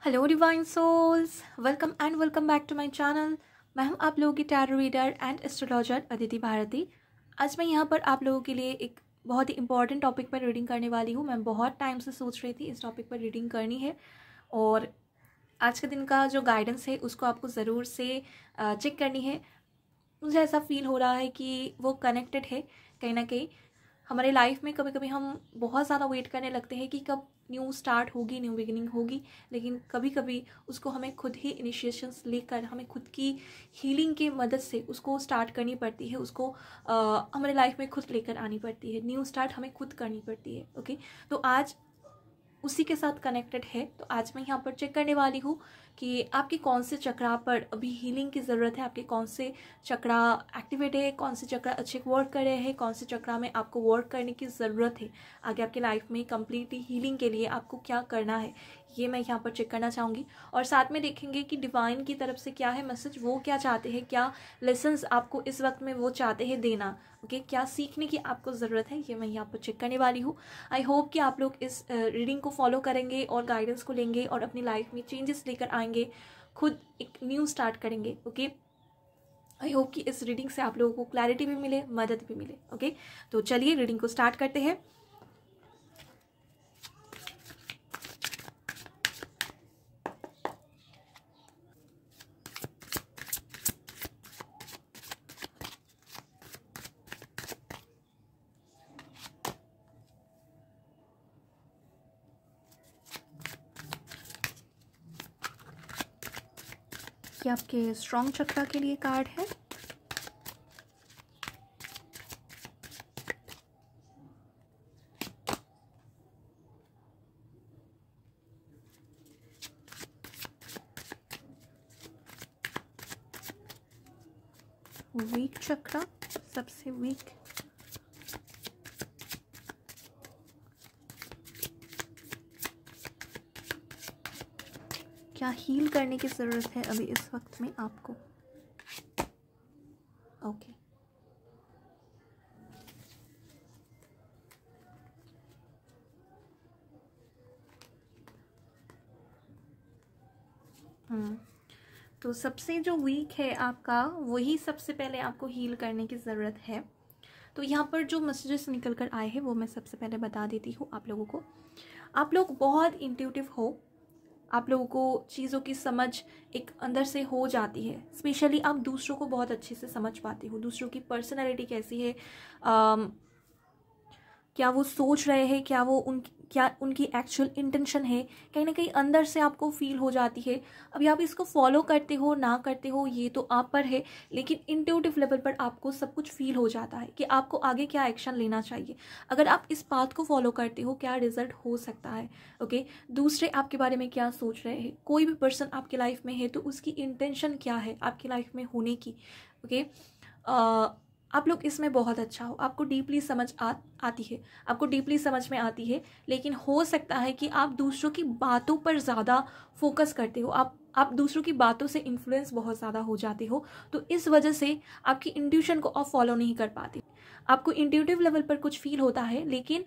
Hello divine souls, welcome and welcome back to my channel. मैं हूं आप लोगों की tarot reader and astrologer Aditi Bharti. आज मैं यहां पर आप लोगों के लिए एक बहुत ही इंपॉर्टेंट टॉपिक पर रीडिंग करने वाली हूं। मैं बहुत टाइम से सोच रही थी इस टॉपिक पर रीडिंग करनी है और आज के दिन का जो गाइडेंस है उसको आपको ज़रूर से चेक करनी है। मुझे ऐसा फील हो रहा है कि वो कनेक्टेड है कहीं ना कहीं। हमारे लाइफ में कभी कभी हम बहुत ज़्यादा वेट करने लगते हैं कि कब न्यू स्टार्ट होगी, न्यू बिगिनिंग होगी, लेकिन कभी कभी उसको हमें खुद ही इनिशिएशंस लेकर हमें खुद की हीलिंग की मदद से उसको स्टार्ट करनी पड़ती है। उसको हमारे लाइफ में खुद लेकर आनी पड़ती है। न्यू स्टार्ट हमें खुद करनी पड़ती है। ओके, तो आज उसी के साथ कनेक्टेड है। तो आज मैं यहाँ पर चेक करने वाली हूँ कि आपके कौन से चक्रा पर अभी हीलिंग की ज़रूरत है, आपके कौन से चक्रा एक्टिवेट है, कौन से चक्रा अच्छे वर्क कर रहे हैं, कौन से चक्रा में आपको वर्क करने की ज़रूरत है। आगे आपके लाइफ में कम्प्लीटली हीलिंग के लिए आपको क्या करना है, ये मैं यहाँ पर चेक करना चाहूँगी। और साथ में देखेंगे कि डिवाइन की तरफ से क्या है मैसेज, वो क्या चाहते हैं, क्या लेसन्स आपको इस वक्त में वो चाहते हैं देना। ओके, क्या सीखने की आपको ज़रूरत है, ये मैं यहाँ पर चेक करने वाली हूँ। आई होप कि आप लोग इस रीडिंग को फॉलो करेंगे और गाइडेंस को लेंगे और अपनी लाइफ में चेंजेस लेकर आएंगे, खुद एक न्यू स्टार्ट करेंगे। ओके, आई होप कि इस रीडिंग से आप लोगों को क्लैरिटी भी मिले, मदद भी मिले। ओके, तो चलिए रीडिंग को स्टार्ट करते हैं। ये आपके स्ट्रॉन्ग चक्रा के लिए कार्ड है। वीक चक्रा, सबसे वीक। क्या हील करने की ज़रूरत है अभी इस वक्त में आपको। ओके, तो सबसे जो वीक है आपका, वही सबसे पहले आपको हील करने की ज़रूरत है। तो यहाँ पर जो मैसेजेस निकल कर आए हैं वो मैं सबसे पहले बता देती हूँ आप लोगों को। आप लोग बहुत इंट्यूटिव हो, आप लोगों को चीज़ों की समझ एक अंदर से हो जाती है। स्पेशली आप दूसरों को बहुत अच्छे से समझ पाते हो, दूसरों की पर्सनैलिटी कैसी है, क्या वो सोच रहे हैं, क्या उनकी एक्चुअल इंटेंशन है, कहीं ना कहीं अंदर से आपको फील हो जाती है। अभी आप इसको फॉलो करते हो ना करते हो ये तो आप पर है, लेकिन इंट्यूटिव लेवल पर आपको सब कुछ फील हो जाता है कि आपको आगे क्या एक्शन लेना चाहिए। अगर आप इस बात को फॉलो करते हो, क्या रिजल्ट हो सकता है। ओके, दूसरे आपके बारे में क्या सोच रहे हैं, कोई भी पर्सन आपके लाइफ में है तो उसकी इंटेंशन क्या है आपकी लाइफ में होने की। ओके, आप लोग इसमें बहुत अच्छा हो, आपको डीपली समझ आती है, आपको डीपली समझ में आती है। लेकिन हो सकता है कि आप दूसरों की बातों पर ज़्यादा फोकस करते हो, आप दूसरों की बातों से इन्फ्लुएंस बहुत ज़्यादा हो जाते हो। तो इस वजह से आपकी इंट्यूशन को आप फॉलो नहीं कर पाते। आपको इंट्यूटिव लेवल पर कुछ फील होता है, लेकिन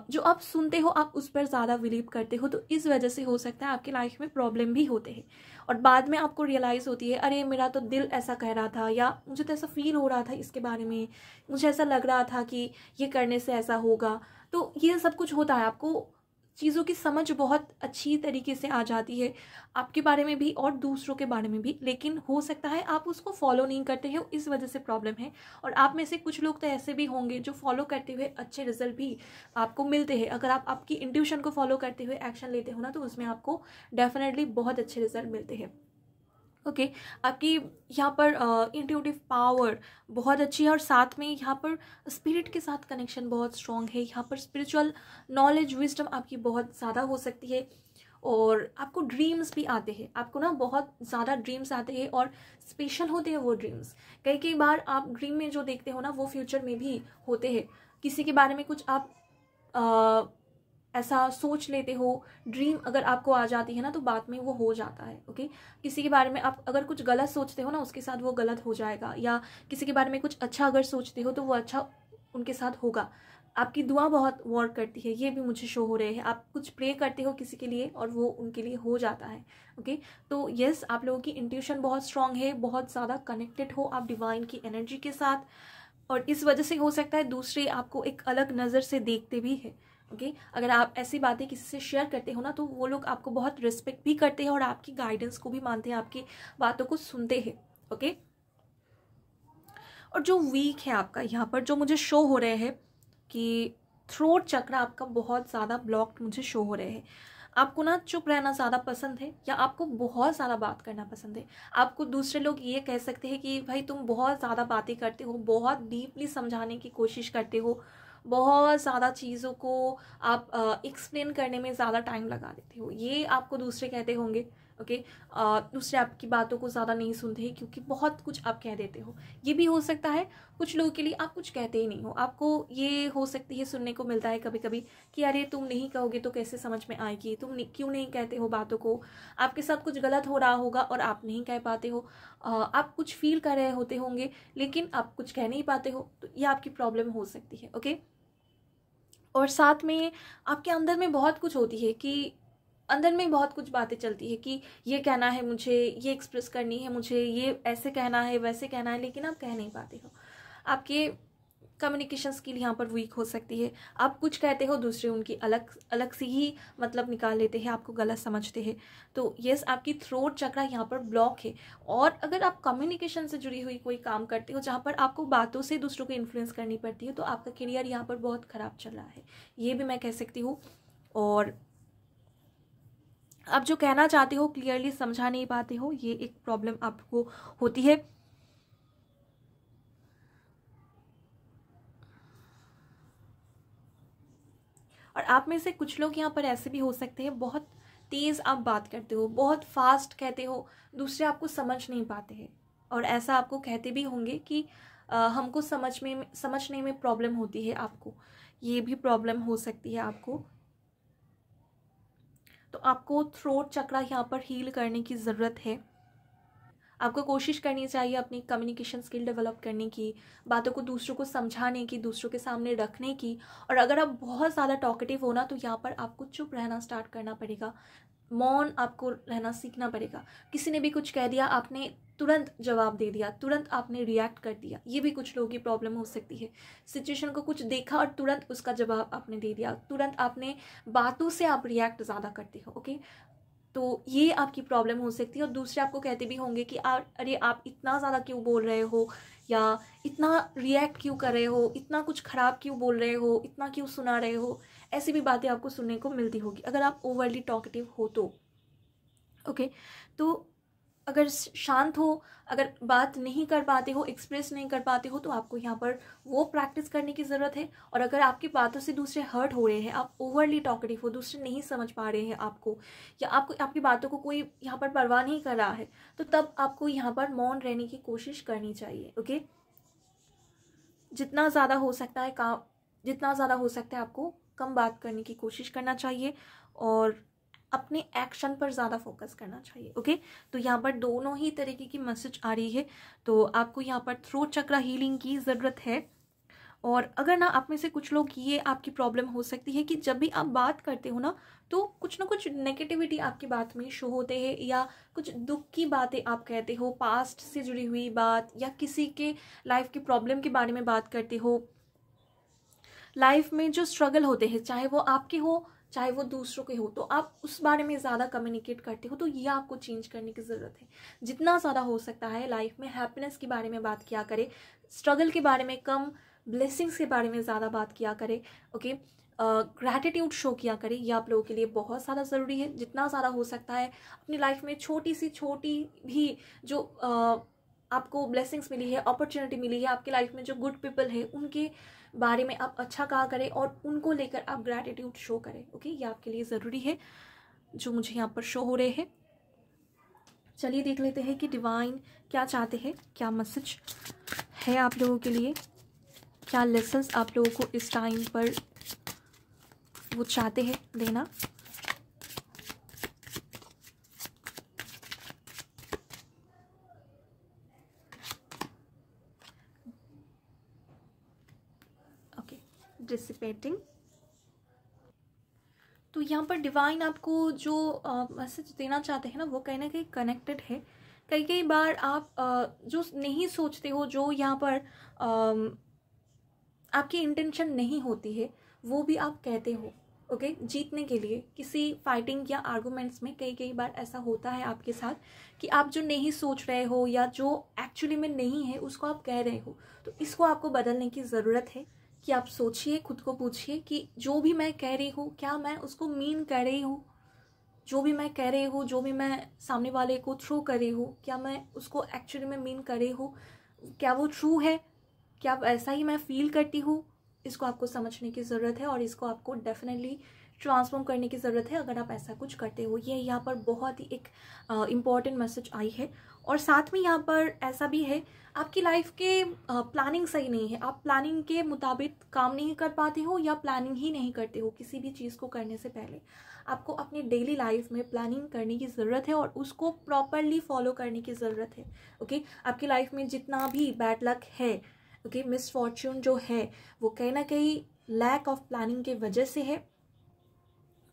जो आप सुनते हो आप उस पर ज़्यादा बिलीव करते हो। तो इस वजह से हो सकता है आपकी लाइफ में प्रॉब्लम भी होते हैं और बाद में आपको रियलाइज़ होती है, अरे मेरा तो दिल ऐसा कह रहा था, या मुझे तो ऐसा फील हो रहा था इसके बारे में, मुझे ऐसा लग रहा था कि ये करने से ऐसा होगा। तो ये सब कुछ होता है, आपको चीज़ों की समझ बहुत अच्छी तरीके से आ जाती है आपके बारे में भी और दूसरों के बारे में भी। लेकिन हो सकता है आप उसको फॉलो नहीं करते हो, इस वजह से प्रॉब्लम है। और आप में से कुछ लोग तो ऐसे भी होंगे जो फॉलो करते हुए अच्छे रिजल्ट भी आपको मिलते हैं। अगर आप आपकी इंट्यूशन को फॉलो करते हुए एक्शन लेते हो ना, तो उसमें आपको डेफिनेटली बहुत अच्छे रिजल्ट मिलते हैं। ओके, आपकी यहाँ पर इंट्यूटिव पावर बहुत अच्छी है और साथ में यहाँ पर स्पिरिट के साथ कनेक्शन बहुत स्ट्रॉन्ग है। यहाँ पर स्पिरिचुअल नॉलेज, विजडम आपकी बहुत ज़्यादा हो सकती है और आपको ड्रीम्स भी आते हैं। आपको ना बहुत ज़्यादा ड्रीम्स आते हैं और स्पेशल होते हैं वो ड्रीम्स। कई कई बार आप ड्रीम में जो देखते हो ना, वो फ्यूचर में भी होते हैं। किसी के बारे में कुछ आप ऐसा सोच लेते हो, ड्रीम अगर आपको आ जाती है ना, तो बाद में वो हो जाता है। ओके, किसी के बारे में आप अगर कुछ गलत सोचते हो ना, उसके साथ वो गलत हो जाएगा, या किसी के बारे में कुछ अच्छा अगर सोचते हो तो वो अच्छा उनके साथ होगा। आपकी दुआ बहुत वर्क करती है, ये भी मुझे शो हो रहे हैं। आप कुछ प्रे करते हो किसी के लिए और वो उनके लिए हो जाता है। ओके, तो यस, आप लोगों की इंट्यूशन बहुत स्ट्रांग है, बहुत ज़्यादा कनेक्टेड हो आप डिवाइन की एनर्जी के साथ, और इस वजह से हो सकता है दूसरे आपको एक अलग नज़र से देखते भी है। ओके, अगर आप ऐसी बातें किसी से शेयर करते हो ना, तो वो लोग आपको बहुत रिस्पेक्ट भी करते हैं और आपकी गाइडेंस को भी मानते हैं, आपकी बातों को सुनते हैं। ओके, और जो वीक है आपका यहाँ पर, जो मुझे शो हो रहे हैं कि थ्रोट चक्र आपका बहुत ज़्यादा ब्लॉक्ड मुझे शो हो रहे हैं। आपको ना चुप रहना ज़्यादा पसंद है, या आपको बहुत ज़्यादा बात करना पसंद है। आपको दूसरे लोग ये कह सकते हैं कि भाई तुम बहुत ज़्यादा बातें करते हो, बहुत डीपली समझाने की कोशिश करते हो, बहुत ज़्यादा चीज़ों को आप एक्सप्लेन करने में ज़्यादा टाइम लगा देते हो, ये आपको दूसरे कहते होंगे। ओके, दूसरे आपकी बातों को ज़्यादा नहीं सुनते हैं क्योंकि बहुत कुछ आप कह देते हो। ये भी हो सकता है कुछ लोगों के लिए आप कुछ कहते ही नहीं हो। आपको ये हो सकती है, सुनने को मिलता है कभी कभी कि अरे तुम नहीं कहोगे तो कैसे समझ में आएगी, तुम क्यों नहीं कहते हो बातों को, आपके साथ कुछ गलत हो रहा होगा और आप नहीं कह पाते हो। आप कुछ फील कर रहे होते होंगे लेकिन आप कुछ कह नहीं पाते हो, तो ये आपकी प्रॉब्लम हो सकती है। ओके, और साथ में आपके अंदर में बहुत कुछ होती है कि अंदर में बहुत कुछ बातें चलती है कि ये कहना है मुझे, ये एक्सप्रेस करनी है मुझे, ये ऐसे कहना है वैसे कहना है, लेकिन आप कह नहीं पाते हो। आपके कम्युनिकेशन स्किल यहाँ पर वीक हो सकती है। आप कुछ कहते हो, दूसरे उनकी अलग अलग सी ही मतलब निकाल लेते हैं, आपको गलत समझते हैं। तो यस, आपकी थ्रोट चक्र यहाँ पर ब्लॉक है। और अगर आप कम्युनिकेशन से जुड़ी हुई कोई काम करते हो जहाँ पर आपको बातों से दूसरों को इन्फ्लुएंस करनी पड़ती है, तो आपका करियर यहाँ पर बहुत ख़राब चल रहा है, ये भी मैं कह सकती हूँ। और आप जो कहना चाहते हो क्लियरली समझा नहीं पाते हो, ये एक प्रॉब्लम आपको होती है। और आप में से कुछ लोग यहाँ पर ऐसे भी हो सकते हैं, बहुत तेज़ आप बात करते हो, बहुत फास्ट कहते हो, दूसरे आपको समझ नहीं पाते हैं। और ऐसा आपको कहते भी होंगे कि हमको समझने में प्रॉब्लम होती है आपको, ये भी प्रॉब्लम हो सकती है आपको। तो आपको थ्रोट चक्र यहाँ पर हील करने की ज़रूरत है। आपको कोशिश करनी चाहिए अपनी कम्युनिकेशन स्किल डेवलप करने की, बातों को दूसरों को समझाने की, दूसरों के सामने रखने की। और अगर आप बहुत ज़्यादा टॉकेटिव हो ना, तो यहाँ पर आपको चुप रहना स्टार्ट करना पड़ेगा, मौन आपको रहना सीखना पड़ेगा। किसी ने भी कुछ कह दिया, आपने तुरंत जवाब दे दिया, तुरंत आपने रिएक्ट कर दिया, ये भी कुछ लोगों की प्रॉब्लम हो सकती है। सिचुएशन को कुछ देखा और तुरंत उसका जवाब आपने दे दिया, तुरंत आपने बातों से आप रिएक्ट ज़्यादा करते हो। ओके, तो ये आपकी प्रॉब्लम हो सकती है। और दूसरे आपको कहते भी होंगे कि अरे आप इतना ज़्यादा क्यों बोल रहे हो, या इतना रिएक्ट क्यों कर रहे हो, इतना कुछ ख़राब क्यों बोल रहे हो, इतना क्यों सुना रहे हो। ऐसी भी बातें आपको सुनने को मिलती होगी अगर आप ओवरली टॉकेटिव हो तो। ओके, तो अगर शांत हो, अगर बात नहीं कर पाते हो, एक्सप्रेस नहीं कर पाते हो, तो आपको यहाँ पर वो प्रैक्टिस करने की ज़रूरत है। और अगर आपकी बातों से दूसरे हर्ट हो रहे हैं, आप ओवरली टॉकेटिव हो, दूसरे नहीं समझ पा रहे हैं आपको, या आपको आपकी बातों को कोई यहाँ पर परवाह नहीं कर रहा है, तो तब आपको यहाँ पर मौन रहने की कोशिश करनी चाहिए। ओके, जितना ज़्यादा हो सकता है जितना ज़्यादा हो सकता है आपको कम बात करने की कोशिश करना चाहिए और अपने एक्शन पर ज़्यादा फोकस करना चाहिए। ओके, तो यहाँ पर दोनों ही तरीके की मैसेज आ रही है। तो आपको यहाँ पर थ्रोट चक्र हीलिंग की ज़रूरत है। और अगर ना आप में से कुछ लोग, ये आपकी प्रॉब्लम हो सकती है कि जब भी आप बात करते हो ना, तो कुछ ना कुछ नेगेटिविटी आपकी बात में शो होते हैं, या कुछ दुख की बातें आप कहते हो, पास्ट से जुड़ी हुई बात, या किसी के लाइफ की प्रॉब्लम के बारे में बात करते हो। लाइफ में जो स्ट्रगल होते हैं, चाहे वो आपके हो चाहे वो दूसरों के हो, तो आप उस बारे में ज़्यादा कम्युनिकेट करते हो। तो ये आपको चेंज करने की ज़रूरत है। जितना ज़्यादा हो सकता है लाइफ में हैप्पीनेस के बारे में बात किया करें, स्ट्रगल के बारे में कम, ब्लेसिंग्स के बारे में ज़्यादा बात किया करें। ओके, ग्रैटिट्यूड शो किया करें, ये आप लोगों के लिए बहुत ज़्यादा ज़रूरी है। जितना ज़्यादा हो सकता है अपनी लाइफ में छोटी सी छोटी भी जो आपको ब्लेसिंग्स मिली है, अपॉर्चुनिटी मिली है, आपके लाइफ में जो गुड पीपल है, उनके बारे में आप अच्छा कहा करें और उनको लेकर आप ग्रैटिट्यूड शो करें। ओके, ये आपके लिए ज़रूरी है जो मुझे यहाँ पर शो हो रहे हैं। चलिए देख लेते हैं कि डिवाइन क्या चाहते हैं, क्या मैसेज है आप लोगों के लिए, क्या लेसन्स आप लोगों को इस टाइम पर वो चाहते हैं देना। डिसिपेटिंग। तो यहाँ पर डिवाइन आपको जो मैसेज देना चाहते हैं ना, वो कहीं ना कहीं कनेक्टेड है। कई बार आप जो नहीं सोचते हो, जो यहाँ पर आपकी इंटेंशन नहीं होती है, वो भी आप कहते हो। ओके, जीतने के लिए किसी फाइटिंग या आर्गूमेंट्स में कई बार ऐसा होता है आपके साथ कि आप जो नहीं सोच रहे हो या जो एक्चुअली में नहीं है उसको आप कह रहे हो। तो इसको आपको बदलने की ज़रूरत है कि आप सोचिए, खुद को पूछिए कि जो भी मैं कह रही हूँ क्या मैं उसको मीन कर रही हूँ, जो भी मैं कह रही हूँ, जो भी मैं सामने वाले को थ्रू कर रही हूँ, क्या मैं उसको एक्चुअली में मीन कर रही हूँ, क्या वो ट्रू है, क्या ऐसा ही मैं फील करती हूँ। इसको आपको समझने की ज़रूरत है और इसको आपको डेफिनेटली ट्रांसफॉर्म करने की ज़रूरत है अगर आप ऐसा कुछ करते हो। ये यहाँ पर बहुत ही एक इम्पॉर्टेंट मैसेज आई है। और साथ में यहाँ पर ऐसा भी है, आपकी लाइफ के प्लानिंग सही नहीं है, आप प्लानिंग के मुताबिक काम नहीं कर पाते हो या प्लानिंग ही नहीं करते हो। किसी भी चीज़ को करने से पहले आपको अपनी डेली लाइफ में प्लानिंग करने की ज़रूरत है और उसको प्रॉपरली फॉलो करने की ज़रूरत है। ओके, आपकी लाइफ में जितना भी बैड लक है, ओके, मिसफॉर्च्यून जो है, वो कहीं ना कहीं लैक ऑफ प्लानिंग के वजह से है।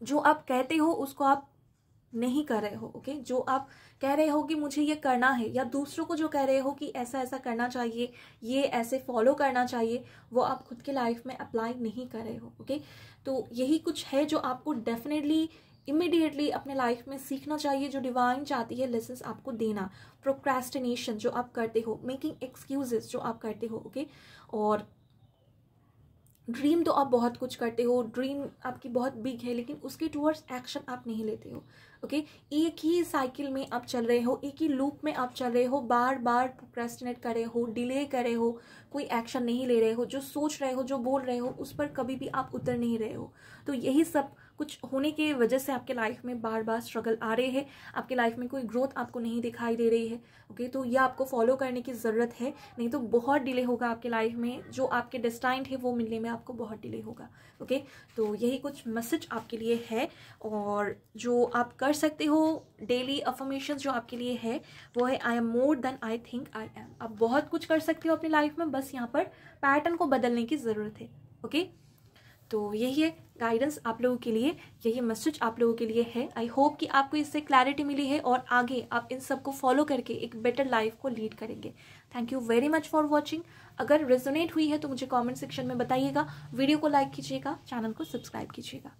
जो आप कहते हो उसको आप नहीं कर रहे हो। ओके, जो आप कह रहे हो कि मुझे ये करना है, या दूसरों को जो कह रहे हो कि ऐसा ऐसा करना चाहिए, ये ऐसे फॉलो करना चाहिए, वो आप खुद के लाइफ में अप्लाई नहीं कर रहे हो। ओके, तो यही कुछ है जो आपको डेफिनेटली इमीडिएटली अपने लाइफ में सीखना चाहिए, जो डिवाइन चाहती है लेसन्स आपको देना। प्रोक्रेस्टिनेशन जो आप करते हो, मेकिंग एक्सक्यूजेस जो आप करते हो, ओके, और ड्रीम तो आप बहुत कुछ करते हो, ड्रीम आपकी बहुत बिग है, लेकिन उसके टूवर्ड्स एक्शन आप नहीं लेते हो। ओके, एक ही साइकिल में आप चल रहे हो, एक ही लूप में आप चल रहे हो, बार बार प्रोक्रेस्टिनेट कर रहे हो, डिले कर रहे हो, कोई एक्शन नहीं ले रहे हो, जो सोच रहे हो, जो बोल रहे हो, उस पर कभी भी आप उतर नहीं रहे हो। तो यही सब कुछ होने की वजह से आपके लाइफ में बार बार स्ट्रगल आ रहे हैं, आपके लाइफ में कोई ग्रोथ आपको नहीं दिखाई दे रही है। ओके, तो यह आपको फॉलो करने की ज़रूरत है, नहीं तो बहुत डिले होगा आपके लाइफ में, जो आपके डेस्टाइन्ड है वो मिलने में आपको बहुत डिले होगा। ओके, तो यही कुछ मैसेज आपके लिए है। और जो आप कर सकते हो डेली अफर्मेशन जो आपके लिए है वो है, I am more than I think I am. आप बहुत कुछ कर सकते हो अपनी लाइफ में, बस यहाँ पर पैटर्न को बदलने की ज़रूरत है। ओके, तो यही है गाइडेंस आप लोगों के लिए, यही मैसेज आप लोगों के लिए है। आई होप कि आपको इससे क्लैरिटी मिली है और आगे आप इन सब को फॉलो करके एक बेटर लाइफ को लीड करेंगे। Thank you very much for watching. अगर रेजोनेट हुई है तो मुझे कमेंट सेक्शन में बताइएगा, वीडियो को लाइक कीजिएगा, चैनल को सब्सक्राइब कीजिएगा।